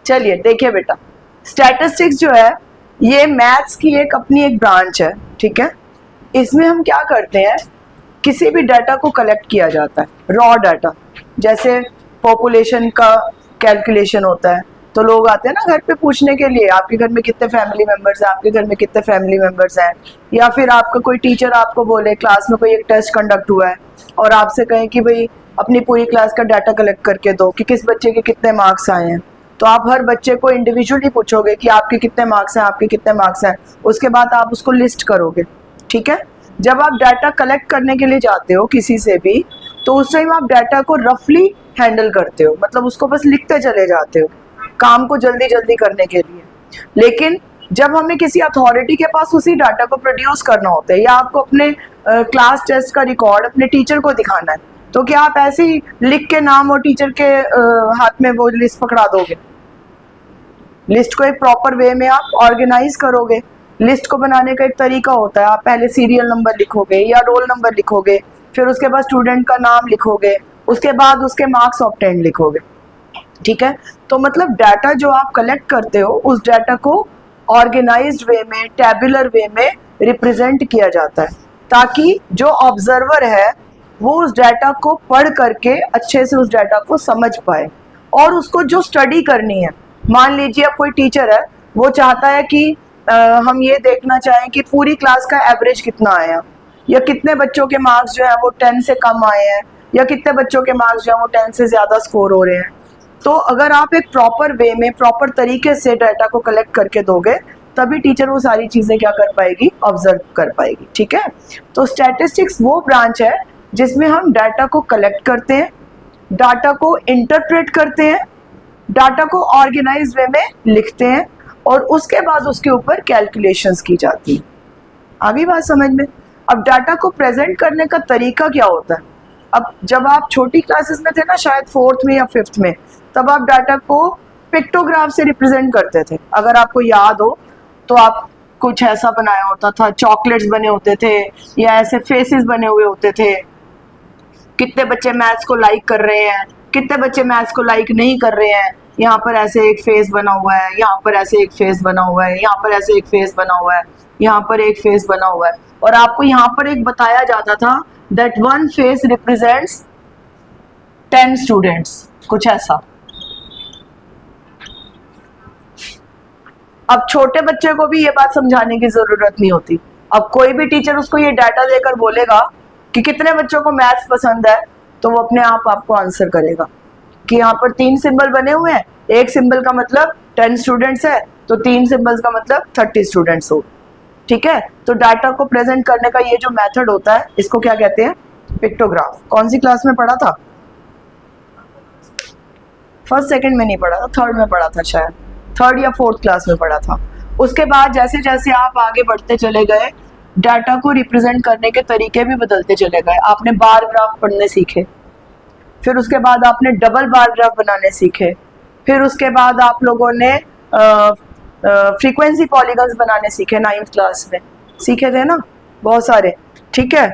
चलिए देखिए बेटा, स्टैटिस्टिक्स जो है ये मैथ्स की एक अपनी एक ब्रांच है, ठीक है। इसमें हम क्या करते हैं, किसी भी डाटा को कलेक्ट किया जाता है, रॉ डाटा, जैसे पॉपुलेशन का कैलकुलेशन होता है तो लोग आते हैं ना घर पे पूछने के लिए, आपके घर में कितने फैमिली मेंबर्स हैं, आपके घर में कितने फैमिली मेंबर्स हैं। या फिर आपका कोई टीचर आपको बोले, क्लास में कोई एक टेस्ट कंडक्ट हुआ है और आपसे कहें कि भाई अपनी पूरी क्लास का डाटा कलेक्ट करके दो कि किस बच्चे के कितने मार्क्स आए हैं, तो आप हर बच्चे को इंडिविजुअली पूछोगे कि आपके कितने मार्क्स हैं, आपके कितने मार्क्स हैं, उसके बाद आप उसको लिस्ट करोगे, ठीक है। जब आप डाटा कलेक्ट करने के लिए जाते हो किसी से भी, तो उस टाइम आप डाटा को रफली हैंडल करते हो, मतलब उसको बस लिखते चले जाते हो काम को जल्दी जल्दी करने के लिए। लेकिन जब हमें किसी अथॉरिटी के पास उसी डाटा को प्रोड्यूस करना होता है, या आपको अपने क्लास टेस्ट का रिकॉर्ड अपने टीचर को दिखाना है, तो क्या आप ऐसे ही लिख के नाम और टीचर के हाथ में वो लिस्ट पकड़ा दोगे? लिस्ट को एक प्रॉपर वे में आप ऑर्गेनाइज करोगे। लिस्ट को बनाने का एक तरीका होता है, आप पहले सीरियल नंबर लिखोगे या रोल नंबर लिखोगे, फिर उसके बाद स्टूडेंट का नाम लिखोगे, उसके बाद उसके मार्क्स ऑब्टेन लिखोगे, ठीक है। तो मतलब डाटा जो आप कलेक्ट करते हो उस डाटा को ऑर्गेनाइज्ड वे में, टैबुलर वे में रिप्रेजेंट किया जाता है, ताकि जो ऑब्जर्वर है वो उस डाटा को पढ़ करके अच्छे से उस डाटा को समझ पाए और उसको जो स्टडी करनी है। मान लीजिए अब कोई टीचर है, वो चाहता है कि हम ये देखना चाहें कि पूरी क्लास का एवरेज कितना आया, या कितने बच्चों के मार्क्स जो है वो 10 से कम आए हैं, या कितने बच्चों के मार्क्स जो है वो 10 से ज़्यादा स्कोर हो रहे हैं। तो अगर आप एक प्रॉपर वे में, प्रॉपर तरीके से डाटा को कलेक्ट करके दोगे, तभी टीचर वो सारी चीज़ें क्या कर पाएगी, ऑब्जर्व कर पाएगी, ठीक है। तो स्टैटिस्टिक्स वो ब्रांच है जिसमें हम डाटा को कलेक्ट करते हैं, डाटा को इंटरप्रेट करते हैं, डाटा को ऑर्गेनाइज वे में लिखते हैं और उसके बाद उसके ऊपर कैलकुलेशंस की जाती है। आगे बात समझ में। अब डाटा को प्रेजेंट करने का तरीका क्या होता है? अब जब आप छोटी क्लासेस में थे ना, शायद 4th में या 5th में, तब आप डाटा को पिक्टोग्राफ से रिप्रेजेंट करते थे। अगर आपको याद हो तो आप कुछ ऐसा बनाया होता था, चॉकलेट्स बने होते थे या ऐसे फेसेस बने हुए होते थे, कितने बच्चे मैथ्स को लाइक कर रहे हैं, कितने बच्चे मैथ्स को लाइक नहीं कर रहे हैं, यहाँ पर ऐसे एक फेस बना हुआ है, यहाँ पर ऐसे एक फेस बना हुआ है, यहाँ पर ऐसे एक फेस बना हुआ है, यहाँ पर एक फेस बना हुआ है, और आपको यहाँ पर एक बताया जाता था that one face represents 10 students, कुछ ऐसा। अब छोटे बच्चे को भी ये बात समझाने की जरूरत नहीं होती। अब कोई भी टीचर उसको ये डाटा देकर बोलेगा कि कितने बच्चों को मैथ्स पसंद है, तो वो अपने आप आपको आंसर करेगा कि यहाँ पर 3 सिंबल बने हुए हैं, एक सिंबल का मतलब 10 स्टूडेंट्स है, तो 3 सिंबल्स का मतलब 30 स्टूडेंट्स हो, ठीक है। तो डाटा को प्रेजेंट करने का ये जो मेथड होता है, इसको क्या कहते हैं, पिक्टोग्राफ। कौन सी क्लास में पढ़ा था? 1st 2nd में नहीं पढ़ा था, 3rd में पढ़ा था, शायद 3rd या 4th क्लास में पढ़ा था। उसके बाद जैसे जैसे आप आगे बढ़ते चले गए, डाटा को रिप्रेजेंट करने के तरीके भी बदलते चले गए। आपने बार ग्राफ पढ़ने सीखे, फिर उसके बाद आपने डबल बार ग्राफ बनाने सीखे, फिर उसके बाद आप लोगों ने फ्रीक्वेंसी पॉलीगन्स बनाने सीखे, 9th क्लास में सीखे थे ना बहुत सारे, ठीक है।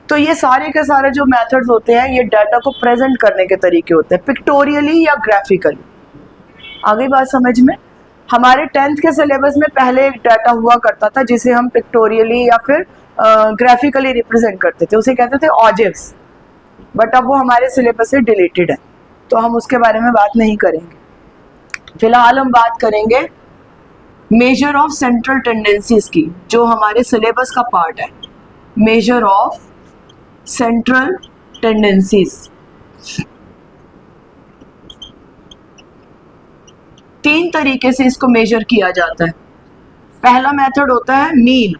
तो ये सारे के सारे जो मेथड्स होते हैं, ये डाटा को प्रेजेंट करने के तरीके होते हैं, पिक्टोरियली या ग्राफिकली। आगे बात समझ में। हमारे 10th के सिलेबस में पहले एक डाटा हुआ करता था जिसे हम पिक्टोरियली या फिर ग्राफिकली रिप्रेजेंट करते थे, उसे कहते थे ऑजिव्स, बट अब वो हमारे सिलेबस से डिलीटेड है, तो हम उसके बारे में बात नहीं करेंगे। फिलहाल हम बात करेंगे मेजर ऑफ सेंट्रल टेंडेंसीज की, जो हमारे सिलेबस का पार्ट है। मेजर ऑफ सेंट्रल टेंडेंसीज 3 तरीके से इसको मेजर किया जाता है। पहला मेथड होता है मीन,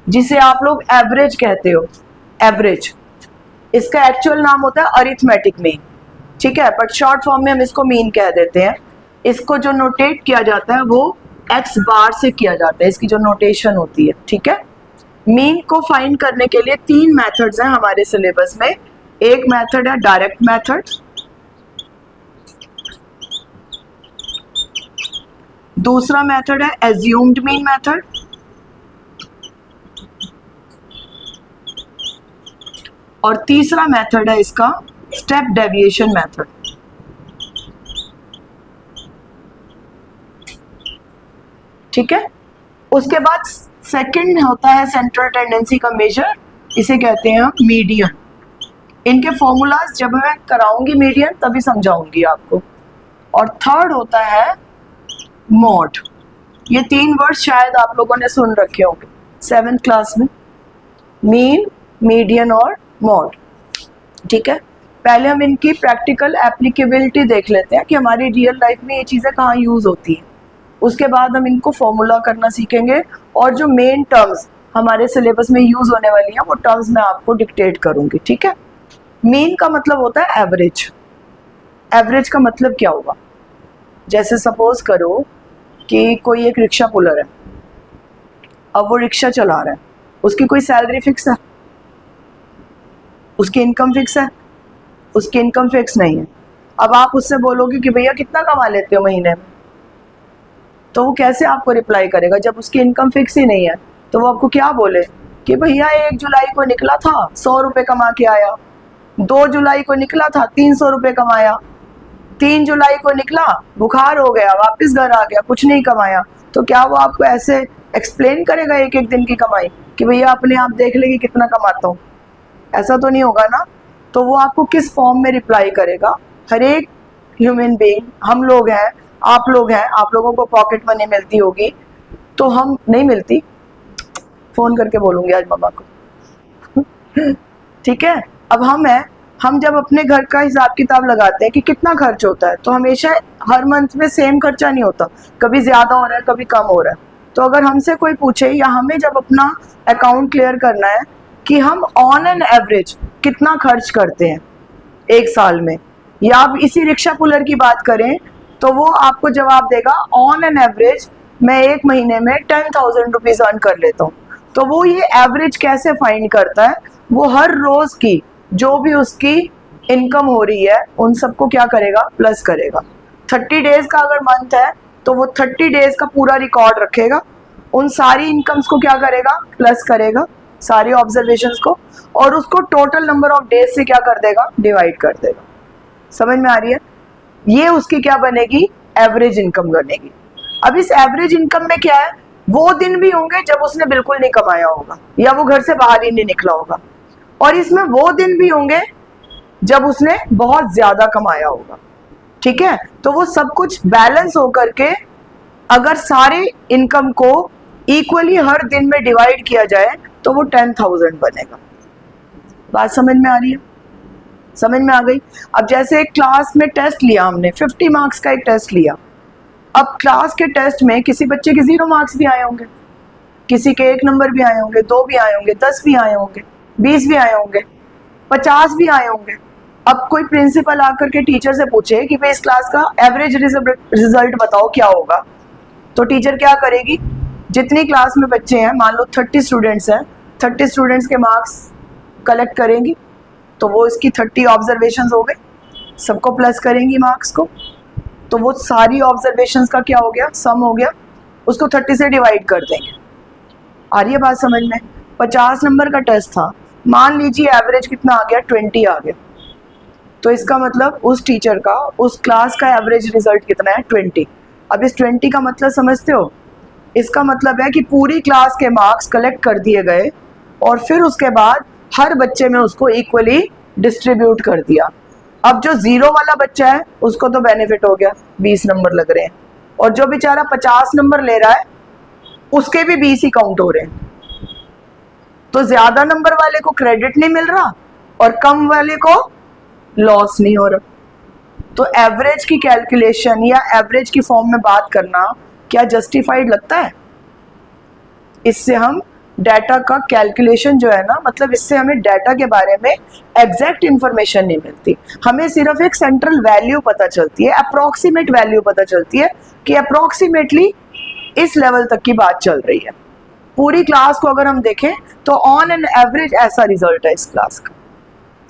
जिसे आप लोग एवरेज कहते हो, एवरेज। इसका एक्चुअल नाम होता है अरिथमेटिक मीन, ठीक है, बट शॉर्ट फॉर्म में हम इसको मीन कह देते हैं। इसको जो नोटेट किया जाता है वो x बार से किया जाता है, इसकी जो नोटेशन होती है, ठीक है। मीन को फाइंड करने के लिए 3 मेथड्स हैं हमारे सिलेबस में। एक मेथड है डायरेक्ट मेथड, दूसरा मेथड है एज्यूम्ड मीन मेथड, और तीसरा मेथड है इसका स्टेप डेविएशन मेथड। ठीक है। उसके बाद सेकंड होता है सेंट्रल टेंडेंसी का मेजर, इसे कहते हैं मीडियन। इनके फॉर्मूलाज जब मैं कराऊंगी मीडियन तभी समझाऊंगी आपको। और थर्ड होता है मॉड। ये 3 वर्ड शायद आप लोगों ने सुन रखे होंगे 7th क्लास में, मीन, मीडियन और मॉड। ठीक है, पहले हम इनकी प्रैक्टिकल एप्लीकेबिलिटी देख लेते हैं कि हमारी रियल लाइफ में ये चीज़ें कहाँ यूज़ होती हैं। उसके बाद हम इनको फॉर्मूला करना सीखेंगे और जो मेन टर्म्स हमारे सिलेबस में यूज़ होने वाली हैं वो टर्म्स मैं आपको डिक्टेट करूँगी। ठीक है। मीन का मतलब होता है एवरेज। एवरेज का मतलब क्या होगा, जैसे सपोज करो कि कोई एक रिक्शा पुलर है, अब वो रिक्शा चला रहा है, उसकी कोई सैलरी फिक्स है, उसकी इनकम फिक्स है, उसकी इनकम फिक्स नहीं है। अब आप उससे बोलोगे कि भैया कितना कमा लेते हो महीने में, तो वो कैसे आपको रिप्लाई करेगा जब उसकी इनकम फिक्स ही नहीं है। तो वो आपको क्या बोले कि भैया 1 जुलाई को निकला था 100 रुपये कमा के आया, 2 जुलाई को निकला था 300 रुपये कमाया, 3 जुलाई को निकला बुखार हो गया वापस घर आ गया कुछ नहीं कमाया। तो क्या वो आपको ऐसे एक्सप्लेन करेगा एक एक दिन की कमाई कि भैया अपने आप देख लेंगे कितना कमाता हूँ? ऐसा तो नहीं होगा ना। तो वो आपको किस फॉर्म में रिप्लाई करेगा? हर एक ह्यूमन बीइंग, हम लोग हैं, आप लोग हैं, आप लोगों को पॉकेट मनी मिलती होगी, तो हम नहीं मिलती, फोन करके बोलूंगी आज मामा को। ठीक है। अब हम जब अपने घर का हिसाब किताब लगाते हैं कि कितना खर्च होता है, तो हमेशा हर मंथ में सेम खर्चा नहीं होता, कभी ज्यादा हो रहा है कभी कम हो रहा है। तो अगर हमसे कोई पूछे या हमें जब अपना अकाउंट क्लियर करना है कि हम ऑन एन एवरेज कितना खर्च करते हैं एक साल में, या आप इसी रिक्शा पुलर की बात करें तो वो आपको जवाब देगा ऑन एन एवरेज मैं एक महीने में 10,000 रुपीज अर्न कर लेता हूँ। तो वो ये एवरेज कैसे फाइंड करता है? वो हर रोज की जो भी उसकी इनकम हो रही है उन सबको क्या करेगा? प्लस करेगा। 30 डेज का अगर मंथ है तो वो 30 डेज का पूरा रिकॉर्ड रखेगा, उन सारी इनकम्स को क्या करेगा? प्लस करेगा, सारी ऑब्जर्वेशंस को, और उसको टोटल नंबर ऑफ डेज से क्या कर देगा? डिवाइड कर देगा। समझ में आ रही है? ये उसकी क्या बनेगी? एवरेज इनकम बनेगी। अब इस एवरेज इनकम में क्या है? वो दिन भी होंगे जब उसने बिल्कुल नहीं कमाया होगा या वो घर से बाहर ही नहीं निकला होगा, और इसमें वो दिन भी होंगे जब उसने बहुत ज्यादा कमाया होगा। ठीक है। तो वो सब कुछ बैलेंस होकर के अगर सारे इनकम को इक्वली हर दिन में डिवाइड किया जाए तो वो 10,000 बनेगा। बात समझ में आ रही है? समझ में आ गई? अब जैसे एक क्लास में टेस्ट लिया हमने, 50 मार्क्स का एक टेस्ट लिया। अब क्लास के टेस्ट में किसी बच्चे के 0 मार्क्स भी आए होंगे, किसी के 1 नंबर भी आए होंगे, 2 भी आए होंगे, 10 भी आए होंगे, 20 भी आए होंगे, 50 भी आए होंगे। अब कोई प्रिंसिपल आकर के टीचर से पूछे कि भाई इस क्लास का एवरेज रिजल्ट बताओ क्या होगा, तो टीचर क्या करेगी? जितनी क्लास में बच्चे हैं, मान लो 30 स्टूडेंट्स हैं, 30 स्टूडेंट्स के मार्क्स कलेक्ट करेंगी, तो वो इसकी 30 ऑब्जर्वेशंस हो गए, सबको प्लस करेंगी मार्क्स को, तो वो सारी ऑब्जर्वेशंस का क्या हो गया? सम हो गया, उसको 30 से डिवाइड कर देंगे। आ रही है बात समझ में? 50 नंबर का टेस्ट था, मान लीजिए एवरेज कितना आ गया? 20 आ गया, तो इसका मतलब उस टीचर का उस क्लास का एवरेज रिजल्ट कितना है? 20। अब इस 20 का मतलब समझते हो? इसका मतलब है कि पूरी क्लास के मार्क्स कलेक्ट कर दिए गए और फिर उसके बाद हर बच्चे में उसको इक्वली डिस्ट्रीब्यूट कर दिया। अब जो 0 वाला बच्चा है उसको तो बेनिफिट हो गया, 20 नंबर लग रहे हैं, और जो बेचारा 50 नंबर ले रहा है उसके भी 20 ही काउंट हो रहे हैं। तो ज्यादा नंबर वाले को क्रेडिट नहीं मिल रहा और कम वाले को लॉस नहीं हो रहा। तो एवरेज की कैलकुलेशन या एवरेज की फॉर्म में बात करना क्या जस्टिफाइड लगता है? इससे हम डाटा का कैलकुलेशन जो है ना, मतलब इससे हमें डाटा के बारे में एग्जैक्ट इंफॉर्मेशन नहीं मिलती, हमें सिर्फ एक सेंट्रल वैल्यू पता चलती है, अप्रोक्सीमेट वैल्यू पता चलती है कि अप्रोक्सीमेटली इस लेवल तक की बात चल रही है। पूरी क्लास को अगर हम देखें तो ऑन एन एवरेज ऐसा रिजल्ट है इस क्लास का।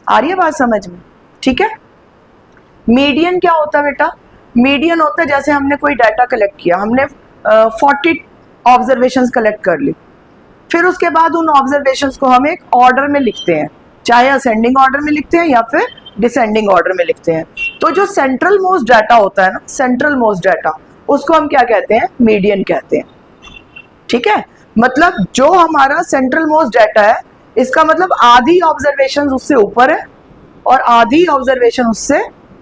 आ रही है बात समझ में? ठीक है। मीडियन क्या होता है बेटा? मीडियन होता है जैसे हमने कोई डाटा कलेक्ट किया, हमने 40 ऑब्जर्वेशंस कलेक्ट कर ली, फिर उसके बाद उन ऑब्जर्वेशंस को हम एक ऑर्डर में लिखते हैं, चाहे असेंडिंग ऑर्डर में लिखते हैं या फिर डिसेंडिंग ऑर्डर में लिखते हैं। तो जो सेंट्रल मोस्ट डाटा होता है ना, सेंट्रल मोस्ट डाटा, उसको हम क्या कहते हैं? मीडियन कहते हैं। ठीक है, मतलब जो हमारा सेंट्रल मोस्ट डाटा है, इसका मतलब आधी ऑब्जर्वेशन उससे ऊपर है और आधी ऑब्जर्वेशन उससे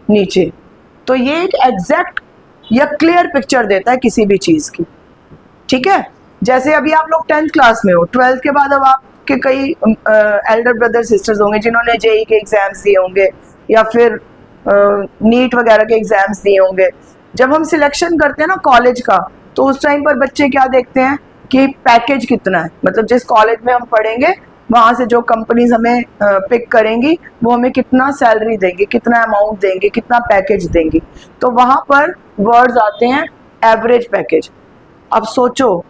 नीचे। तो ये एक एग्जैक्ट या क्लियर पिक्चर देता है किसी भी चीज की। ठीक है, जैसे अभी आप लोग 10th क्लास में हो, 12th के बाद अब आपके कई एल्डर ब्रदर सिस्टर्स होंगे जिन्होंने जेई के एग्जाम्स दिए होंगे या फिर नीट वगैरह के एग्जाम्स दिए होंगे। जब हम सिलेक्शन करते हैं ना कॉलेज का, तो उस टाइम पर बच्चे क्या देखते हैं कि पैकेज कितना है, मतलब जिस कॉलेज में हम पढ़ेंगे वहां से जो कंपनीज हमें पिक करेंगी वो हमें कितना सैलरी देंगे, कितना अमाउंट देंगे, कितना पैकेज देंगी। तो वहां पर वर्ड्स आते हैं एवरेज पैकेज। अब सोचो,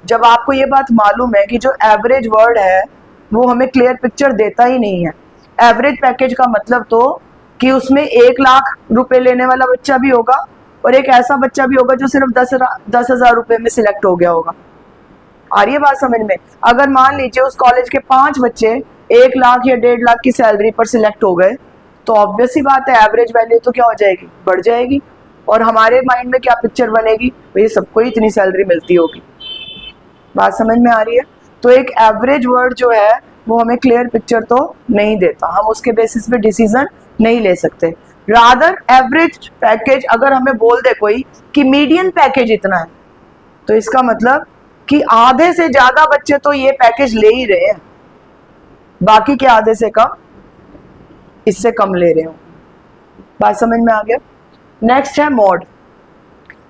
जब आपको ये बात मालूम है कि जो एवरेज वर्ड है वो हमें क्लियर पिक्चर देता ही नहीं है। एवरेज पैकेज का मतलब तो कि उसमें 1 लाख रुपए लेने वाला बच्चा भी होगा और एक ऐसा बच्चा भी होगा जो सिर्फ 10,000 रुपए में सिलेक्ट हो गया होगा। आ रही है बात समझ में? अगर मान लीजिए उस कॉलेज के 5 बच्चे 1 लाख या 1.5 लाख की सैलरी पर सिलेक्ट हो गए, तो ऑब्वियस ही बात है एवरेज वैल्यू तो क्या हो जाएगी, बढ़ जाएगी। और हमारे माइंड में क्या पिक्चर बनेगी, भाई सबको ही इतनी सैलरी मिलती होगी। बात समझ में आ रही है? तो एक एवरेज वर्ड जो है वो हमें क्लियर पिक्चर तो नहीं देता, हम उसके बेसिस पे डिसीजन नहीं ले सकते। रादर एवरेज पैकेज अगर हमें बोल दे कोई कि मीडियन पैकेज इतना है, तो इसका मतलब कि आधे से ज्यादा बच्चे तो ये पैकेज ले ही रहे हैं, बाकी के आधे से कम इससे कम ले रहे हो। बात समझ में आ गया? नेक्स्ट है मॉड।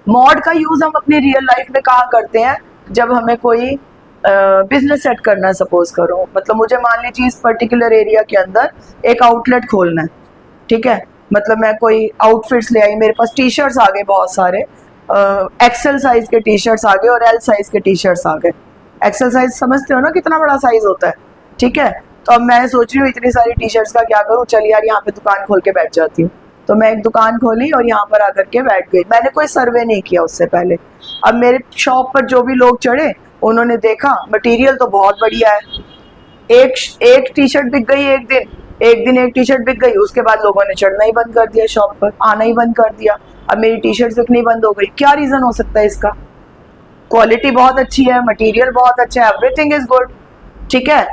मॉड का यूज हम अपनी रियल लाइफ में कहाँ करते हैं, जब हमें कोई बिजनेस सेट करना है। सपोज करो, मतलब मुझे मान लीजिए इस पर्टिकुलर एरिया के अंदर एक आउटलेट खोलना है। ठीक है, मतलब मैं कोई आउटफिट्स ले आई, मेरे पास टी शर्ट्स आ गए बहुत सारे, एक्सेल साइज के टी शर्ट्स आ गए और एल साइज के टी शर्ट्स आ गए। एक्सेल साइज समझते हो ना कितना बड़ा साइज होता है। ठीक है, तो अब मैं सोच रही हूँ इतनी सारी टी शर्ट्स का क्या करूँ, चल यार यहाँ पे दुकान खोल के बैठ जाती हूँ। तो मैं एक दुकान खोली और यहाँ पर आकर के बैठ गई। मैंने कोई सर्वे नहीं किया उससे पहले। अब मेरे शॉप पर जो भी लोग चढ़े उन्होंने देखा मटेरियल तो बहुत बढ़िया है, एक टी शर्ट बिक गई, एक दिन एक टी शर्ट बिक गई, उसके बाद लोगों ने चढ़ना ही बंद कर दिया, शॉप पर आना ही बंद कर दिया। अब मेरी टी शर्ट बिकनी बंद हो गई। क्या रीजन हो सकता है इसका? क्वालिटी बहुत अच्छी है, मटेरियल बहुत अच्छा है, एवरीथिंग इज गुड। ठीक है,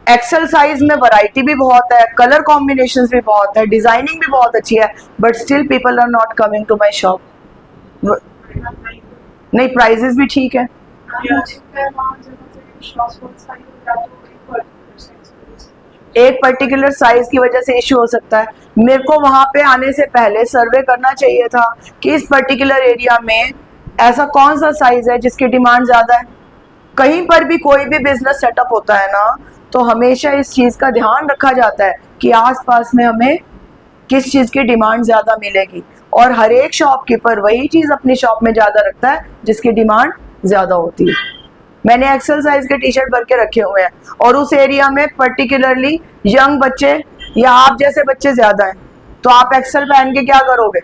एक्सेल साइज में वैरायटी भी बहुत है, कलर कॉम्बिनेशंस भी बहुत है, डिजाइनिंग भी बहुत अच्छी है, but still people are not coming to my shop. नहीं, प्राइसेस भी ठीक है। एक पर्टिकुलर साइज की वजह से इश्यू हो सकता है। मेरे को वहां पे आने से पहले सर्वे करना चाहिए था कि इस पर्टिकुलर एरिया में ऐसा कौन सा साइज है जिसकी डिमांड ज्यादा है। कहीं पर भी कोई भी बिजनेस सेटअप होता है ना, तो हमेशा इस चीज का ध्यान रखा जाता है कि आसपास में हमें किस चीज की डिमांड ज्यादा मिलेगी, और हर एक शॉपकीपर वही चीज अपनी शॉप में ज्यादा रखता है जिसकी डिमांड ज्यादा होती है। मैंने एक्सेल साइज के टी शर्ट भर के रखे हुए हैं और उस एरिया में पर्टिकुलरली यंग बच्चे या आप जैसे बच्चे ज्यादा हैं, तो आप एक्सेल पहन के क्या करोगे?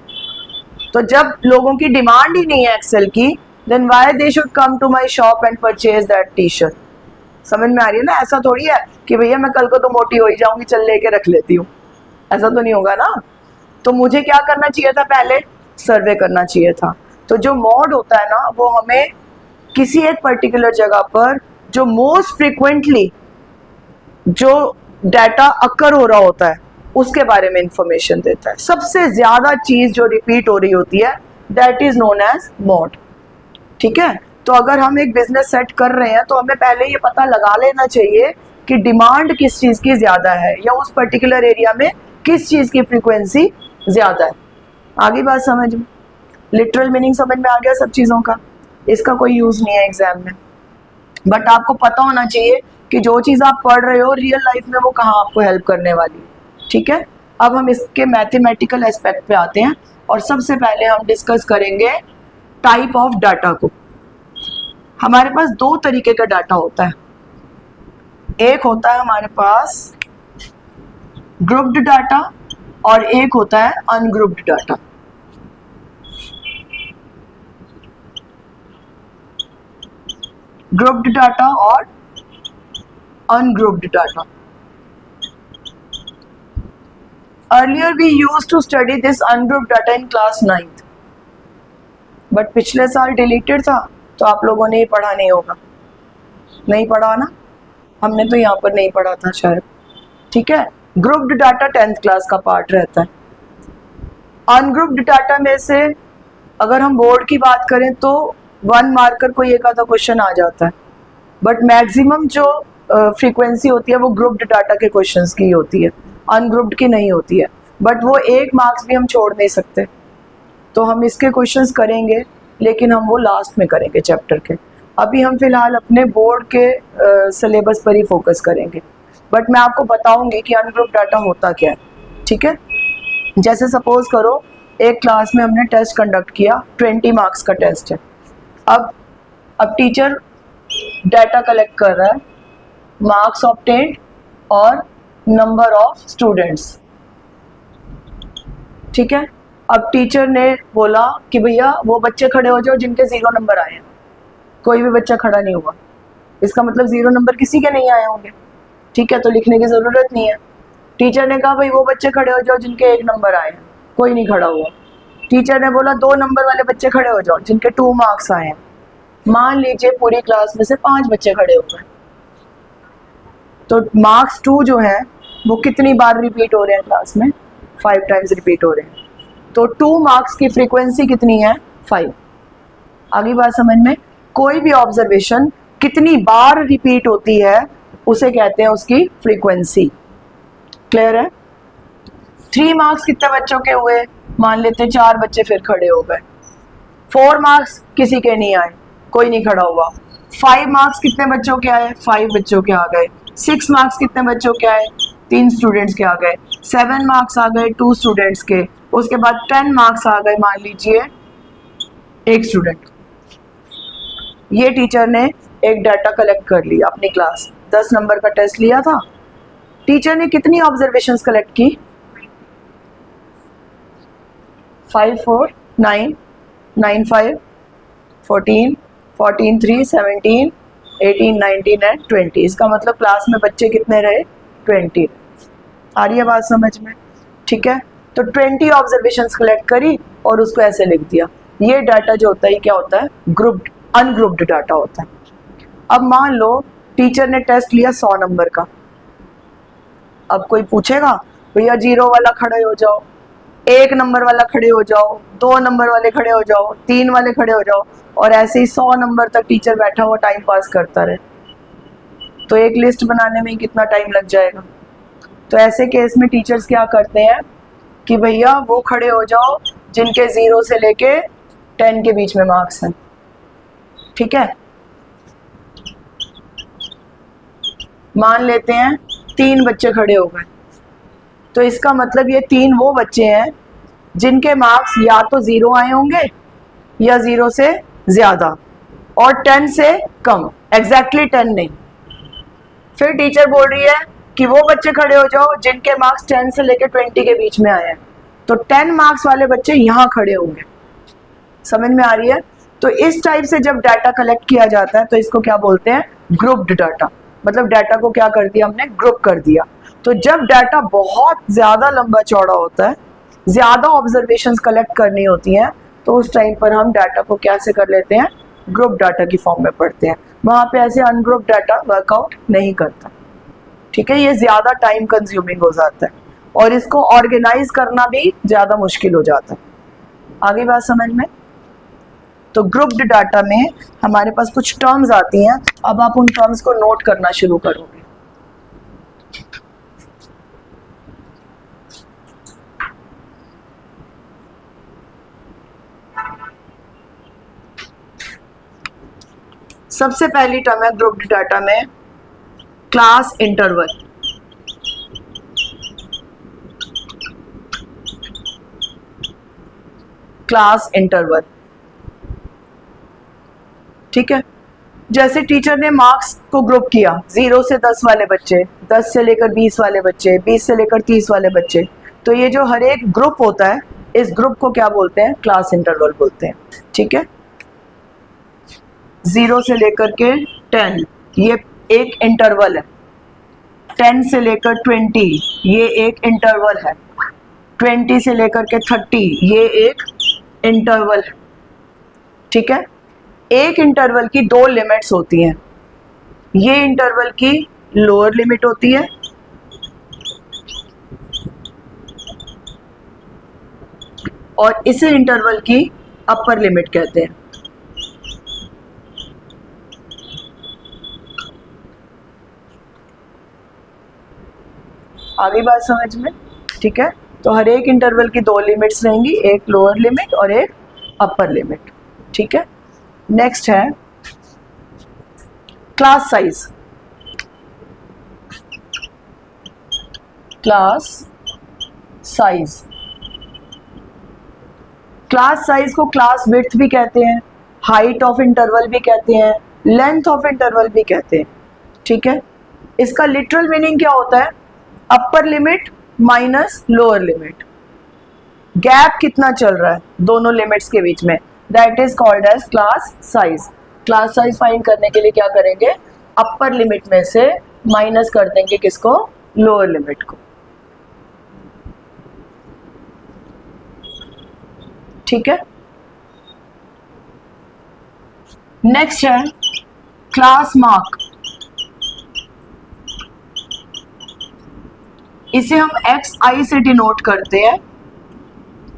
तो जब लोगों की डिमांड ही नहीं है एक्सेल की, then why they should come to my shop and purchase that T shirt. समझ में आ रही है ना? ऐसा थोड़ी है कि भैया मैं कल को तो मोटी हो ही जाऊंगी, चल लेके रख लेती हूँ, ऐसा तो नहीं होगा ना। तो मुझे क्या करना चाहिए था, पहले सर्वे करना चाहिए था। तो जो मॉड होता है ना, वो हमें किसी एक पर्टिकुलर जगह पर जो मोस्ट फ्रिक्वेंटली जो डाटा अकर हो रहा होता है उसके बारे में इंफॉर्मेशन देता है। सबसे ज्यादा चीज जो रिपीट हो रही होती है that is known as mode. ठीक है, तो अगर हम एक बिजनेस सेट कर रहे हैं तो हमें पहले ये पता लगा लेना चाहिए कि डिमांड किस चीज की ज्यादा है या उस पर्टिकुलर एरिया में किस चीज की फ्रीक्वेंसी ज्यादा है। आगे बात समझ में? लिटरल मीनिंग समझ में आ गया सब चीजों का? इसका कोई यूज नहीं है एग्जाम में, बट आपको पता होना चाहिए कि जो चीज आप पढ़ रहे हो रियल लाइफ में वो कहाँ आपको हेल्प करने वाली है। ठीक है, अब हम इसके मैथमेटिकल एस्पेक्ट पे आते हैं और सबसे पहले हम डिस्कस करेंगे टाइप ऑफ डाटा को। हमारे पास 2 तरीके का डाटा होता है। एक होता है हमारे पास ग्रुप्ड डाटा और एक होता है अनग्रुप्ड डाटा। ग्रुप्ड डाटा और ungrouped data. Earlier we used to study this ungrouped data in class 9th, but पिछले साल डिलीटेड था तो आप लोगों ने ये पढ़ा नहीं होगा। नहीं पढ़ा ना, हमने तो यहाँ पर नहीं पढ़ा था शायद। ठीक है, ग्रुप्ड डाटा 10th क्लास का पार्ट रहता है। अनग्रुप्ड डाटा में से अगर हम बोर्ड की बात करें तो 1 मार्कर कोई एक आधा क्वेश्चन आ जाता है, बट मैक्सिमम जो फ्रीक्वेंसी होती है वो ग्रुप्ड डाटा के क्वेश्चंस की होती है, अनग्रुप्ड की नहीं होती है। बट वो 1 मार्क्स भी हम छोड़ नहीं सकते, तो हम इसके क्वेश्चंस करेंगे, लेकिन हम वो लास्ट में करेंगे चैप्टर के। अभी हम फिलहाल अपने बोर्ड के सिलेबस पर ही फोकस करेंगे, बट मैं आपको बताऊंगी कि अनग्रुप्ड डाटा होता क्या है। ठीक है, जैसे सपोज करो एक क्लास में हमने टेस्ट कंडक्ट किया, 20 मार्क्स का टेस्ट है। अब टीचर डाटा कलेक्ट कर रहा है, मार्क्स ऑब्टेन्ड और नंबर ऑफ स्टूडेंट्स। ठीक है, अब टीचर ने बोला कि भैया वो बच्चे खड़े हो जाओ जिनके 0 नंबर आए हैं। कोई भी बच्चा खड़ा नहीं हुआ, इसका मतलब 0 नंबर किसी के नहीं आए होंगे। ठीक है, तो लिखने की ज़रूरत नहीं है। टीचर ने कहा भाई वो बच्चे खड़े हो जाओ जिनके 1 नंबर आए हैं, कोई नहीं खड़ा हुआ। टीचर ने बोला 2 नंबर वाले बच्चे खड़े हो जाओ जिनके 2 मार्क्स आए हैं। मान लीजिए पूरी क्लास में से 5 बच्चे खड़े हो गए, तो मार्क्स 2 जो है वो कितनी बार रिपीट हो रहे हैं क्लास में? 5 टाइम्स रिपीट हो रहे हैं। तो 2 मार्क्स की फ्रीक्वेंसी कितनी है? 5। आगे बात समझ में? कोई भी ऑब्जर्वेशन कितनी बार रिपीट होती है उसे कहते हैं उसकी फ्रीक्वेंसी। क्लियर है? 3 मार्क्स कितने बच्चों के हुए? मान लेते 4 बच्चे फिर खड़े हो गए। 4 मार्क्स किसी के नहीं आए, कोई नहीं खड़ा हुआ। 5 मार्क्स कितने बच्चों के आए? 5 बच्चों के आ गए। 6 मार्क्स कितने बच्चों के आए? 3 स्टूडेंट्स के आ गए। 7 मार्क्स आ गए 2 स्टूडेंट्स के। उसके बाद 10 मार्क्स आ गए मान लीजिए 1 स्टूडेंट। ये टीचर ने एक डाटा कलेक्ट कर लिया अपनी क्लास, 10 नंबर का टेस्ट लिया था। टीचर ने कितनी ऑब्जर्वेशंस कलेक्ट की? 5 4 9 9 5 14 14 3 17 18 19 एंड 20। इसका मतलब क्लास में बच्चे कितने रहे? 20। आ रही है बात समझ में? ठीक है, तो 20 ऑब्जर्वेशंस कलेक्ट करी और उसको ऐसे लिख दिया। ये डाटा जो होता है ये क्या होता है? ग्रुप्ड, अनग्रुप्ड डाटा होता है। अब मान लो टीचर ने टेस्ट लिया 100 नंबर का। अब कोई पूछेगा भैया 0 वाला खड़े हो जाओ, 1 नंबर वाला खड़े हो जाओ, 2 नंबर वाले खड़े हो जाओ, 3 वाले खड़े हो जाओ, और ऐसे ही 100 नंबर तक टीचर बैठा हुआ टाइम पास करता रहे, तो एक लिस्ट बनाने में ही कितना टाइम लग जाएगा। तो ऐसे केस में टीचर्स क्या करते हैं कि भैया वो खड़े हो जाओ जिनके 0 से लेके 10 के बीच में मार्क्स हैं। ठीक है, मान लेते हैं 3 बच्चे खड़े हो गए, तो इसका मतलब ये 3 वो बच्चे हैं जिनके मार्क्स या तो 0 आए होंगे या 0 से ज्यादा और 10 से कम, एग्जैक्टली 10 नहीं। फिर टीचर बोल रही है कि वो बच्चे खड़े हो जाओ जिनके मार्क्स 10 से लेकर 20 के बीच में आए हैं, तो 10 मार्क्स वाले बच्चे यहाँ खड़े होंगे। समझ में आ रही है? तो इस टाइप से जब डाटा कलेक्ट किया जाता है तो इसको क्या बोलते हैं? Grouped data. मतलब डाटा को क्या कर दिया हमने? ग्रुप कर दिया। तो जब डाटा बहुत ज्यादा लंबा चौड़ा होता है, ज्यादा ऑब्जर्वेशंस कलेक्ट करनी होती हैं, तो उस टाइम पर हम डाटा को कैसे कर लेते हैं? ग्रुप डाटा की फॉर्म में पढ़ते हैं। वहां पे ऐसे अनग्रुप डाटा वर्कआउट नहीं करता। ठीक है, ये ज्यादा टाइम कंज्यूमिंग हो जाता है और इसको ऑर्गेनाइज करना भी ज्यादा मुश्किल हो जाता है। आगे बात समझ में? तो ग्रुप्ड डाटा में हमारे पास कुछ टर्म्स आती हैं। अब आप उन टर्म्स को नोट करना शुरू करोगे। सबसे पहली टर्म है ग्रुप्ड डाटा में क्लास इंटरवल। क्लास इंटरवल, ठीक है। जैसे टीचर ने मार्क्स को ग्रुप किया, 0 से 10 वाले बच्चे, 10 से लेकर 20 वाले बच्चे, 20 से लेकर 30 वाले बच्चे, तो ये जो हर एक ग्रुप होता है इस ग्रुप को क्या बोलते हैं? क्लास इंटरवल बोलते हैं। ठीक है, 0 से लेकर के 10 ये एक इंटरवल है, 10 से लेकर 20 ये एक इंटरवल है, 20 से लेकर के 30 ये एक इंटरवल है। ठीक है, एक इंटरवल की 2 लिमिट्स होती हैं। ये इंटरवल की लोअर लिमिट होती है, और इसे इंटरवल की अपर लिमिट कहते हैं। आ गई बात समझ में? ठीक है, तो हर एक इंटरवल की दो लिमिट्स रहेंगी, एक लोअर लिमिट और एक अपर लिमिट। ठीक है, नेक्स्ट है class size. Class size, class size को क्लास विड्थ भी कहते हैं, हाइट ऑफ इंटरवल भी कहते हैं, लेंथ ऑफ इंटरवल भी कहते हैं। ठीक है, इसका लिटरल मीनिंग क्या होता है? Upper limit minus lower limit, gap कितना चल रहा है दोनों लिमिट्स के बीच में, that is called as class size. Class size find करने के लिए क्या करेंगे? अपर लिमिट में से माइनस कर देंगे किसको? लोअर लिमिट को। ठीक है, नेक्स्ट है क्लास मार्क। इसे हम XI से डिनोट करते हैं,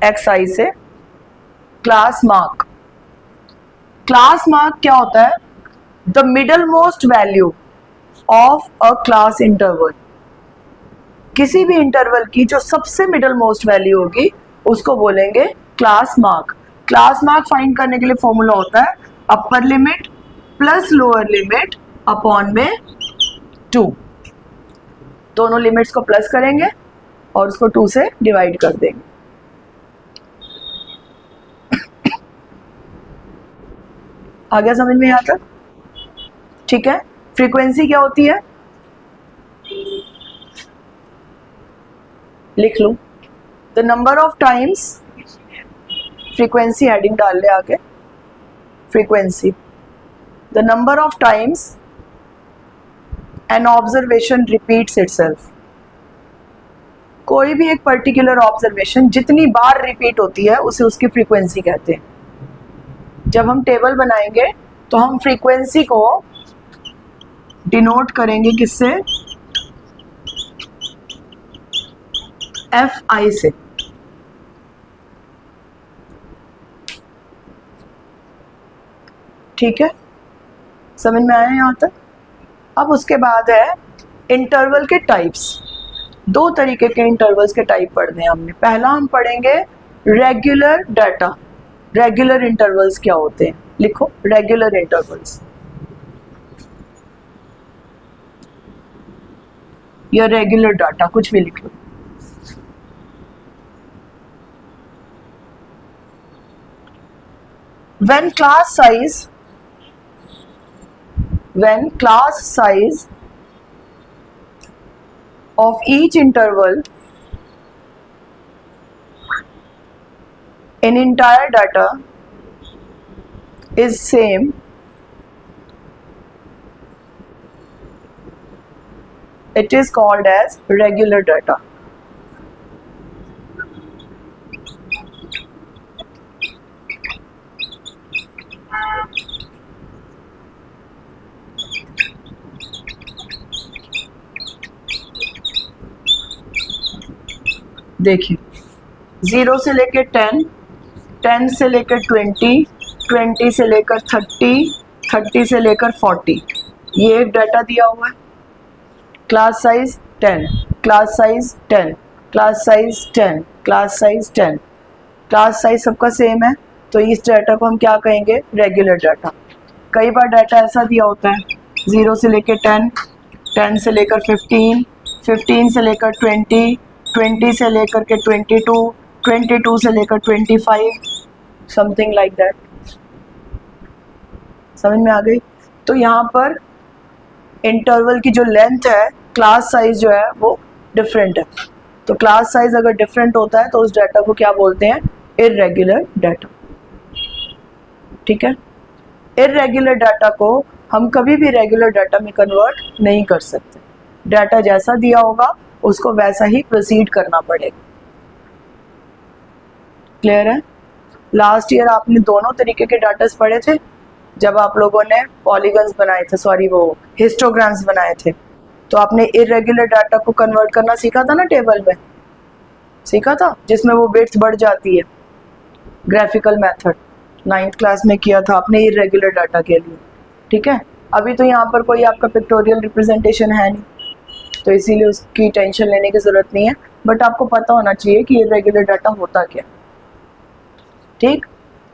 XI से, क्लास मार्क। क्लास मार्क क्या होता है? The middle most value of a class interval. किसी भी इंटरवल की जो सबसे मिडल मोस्ट वैल्यू होगी उसको बोलेंगे class mark. Class mark find करने के लिए फॉर्मूला होता है upper limit plus lower limit upon में 2। दोनों लिमिट्स को प्लस करेंगे और उसको 2 से डिवाइड कर देंगे। आ गया समझ में यहाँ तक? ठीक है, फ्रीक्वेंसी क्या होती है? लिख लो, the number of times, frequency heading डाल ले आगे, frequency, the number of times an observation repeats itself. कोई भी एक पर्टिकुलर ऑब्जर्वेशन जितनी बार रिपीट होती है उसे उसकी फ्रीक्वेंसी कहते हैं। जब हम टेबल बनाएंगे तो हम फ्रीक्वेंसी को डिनोट करेंगे किससे? FI से। ठीक है, समझ में आया यहाँ तक? अब उसके बाद है इंटरवल के टाइप्स। दो तरीके के इंटरवल्स के टाइप पढ़ने हैं हमने। पहला हम पढ़ेंगे रेगुलर डाटा। रेगुलर इंटरवल्स क्या होते हैं? लिखो, रेगुलर इंटरवल्स या रेगुलर डाटा, कुछ भी लिख लो। when class size of each interval in entire data is same, it is called as regular data. देखिए, 0 से लेकर 10, 10 से लेकर 20, 20 से लेकर 30, 30 से लेकर 40, ये एक डाटा दिया हुआ है। Class size 10, class size 10, class size 10, class size 10, class size सबका सेम है, तो इस डाटा को हम क्या कहेंगे? Regular data. कई बार डाटा ऐसा दिया होता है 0 से लेकर 10, 10 से लेकर 15, 15 से लेकर 20, 20 से लेकर के 22, 22 से लेकर 25, समथिंग लाइक दैट। समझ में आ गई? तो यहाँ पर इंटरवल की जो लेंथ है, क्लास साइज जो है वो डिफरेंट है। तो क्लास साइज अगर डिफरेंट होता है तो उस डाटा को क्या बोलते हैं? Irregular data. ठीक है, इर्रेगुलर डाटा को हम कभी भी रेगुलर डाटा में कन्वर्ट नहीं कर सकते। डाटा जैसा दिया होगा उसको वैसा ही प्रोसीड करना पड़ेगा। क्लियर है? लास्ट ईयर आपने दोनों तरीके के डाटास पढ़े थे, जब आप लोगों ने पॉलीगन्स बनाए थे, सॉरी वो हिस्टोग्राम्स बनाए थे, तो आपने इरेगुलर डाटा को कन्वर्ट करना सीखा था ना, टेबल में सीखा था, जिसमें वो विड्थ बढ़ जाती है, ग्राफिकल मेथड 9th क्लास में किया था आपने इरेगुलर डाटा के लिए, ठीक है। अभी तो यहाँ पर कोई आपका पिक्टोरियल रिप्रेजेंटेशन है नहीं, तो इसीलिए उसकी टेंशन लेने की ज़रूरत नहीं है, बट आपको पता होना चाहिए कि इरेगुलर डाटा होता क्या, ठीक।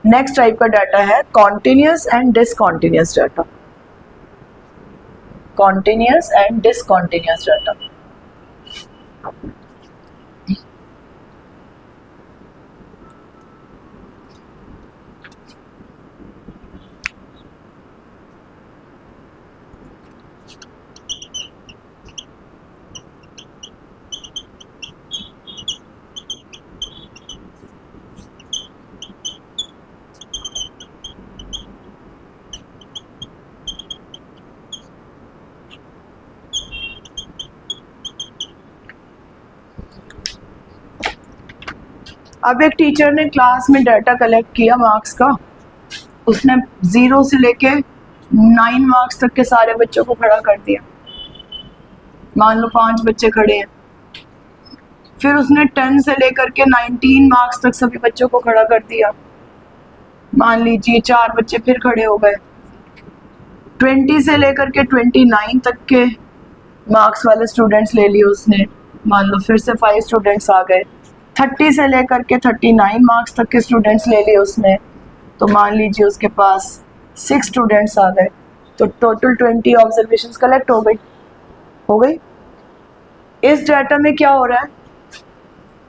नेक्स्ट टाइप का डाटा है continuous and discontinuous data, continuous and discontinuous data. अब एक टीचर ने क्लास में डाटा कलेक्ट किया मार्क्स का, उसने 0 से लेके 9 मार्क्स तक के सारे बच्चों को खड़ा कर दिया। मान लो 5 बच्चे खड़े हैं, फिर उसने 10 से लेकर के 19 मार्क्स तक सभी बच्चों को खड़ा कर दिया। मान लीजिए 4 बच्चे फिर खड़े हो गए। 20 से लेकर के 29 तक के मार्क्स वाले स्टूडेंट्स ले लिए उसने, मान लो फिर से 5 स्टूडेंट्स आ गए। 30 से लेकर के 39 मार्क्स तक के स्टूडेंट्स ले लिए उसने, तो मान लीजिए उसके पास 6 स्टूडेंट्स आ गए, तो टोटल 20 ऑब्जर्वेशंस कलेक्ट हो गई। इस डाटा में क्या हो रहा है,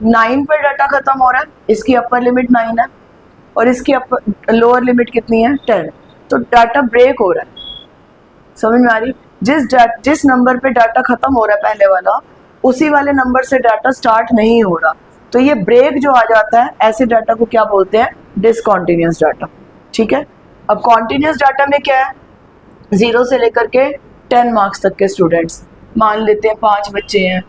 9 पर डाटा खत्म हो रहा है, इसकी अपर लिमिट 9 है और इसकी लोअर लिमिट कितनी है, 10, तो डाटा ब्रेक हो रहा है। समझ में आ रही, जिस नंबर पे डाटा खत्म हो रहा है पहले वाला, उसी वाले नंबर से डाटा स्टार्ट नहीं हो रहा, तो ये ब्रेक जो आ जाता है, ऐसे डाटा को क्या बोलते हैं, डिसकॉन्टिन्यूस डाटा, ठीक है। अब कॉन्टिन्यूस डाटा में क्या है, 0 से लेकर के 10 मार्क्स तक के स्टूडेंट्स, मान लेते हैं 5 बच्चे हैं।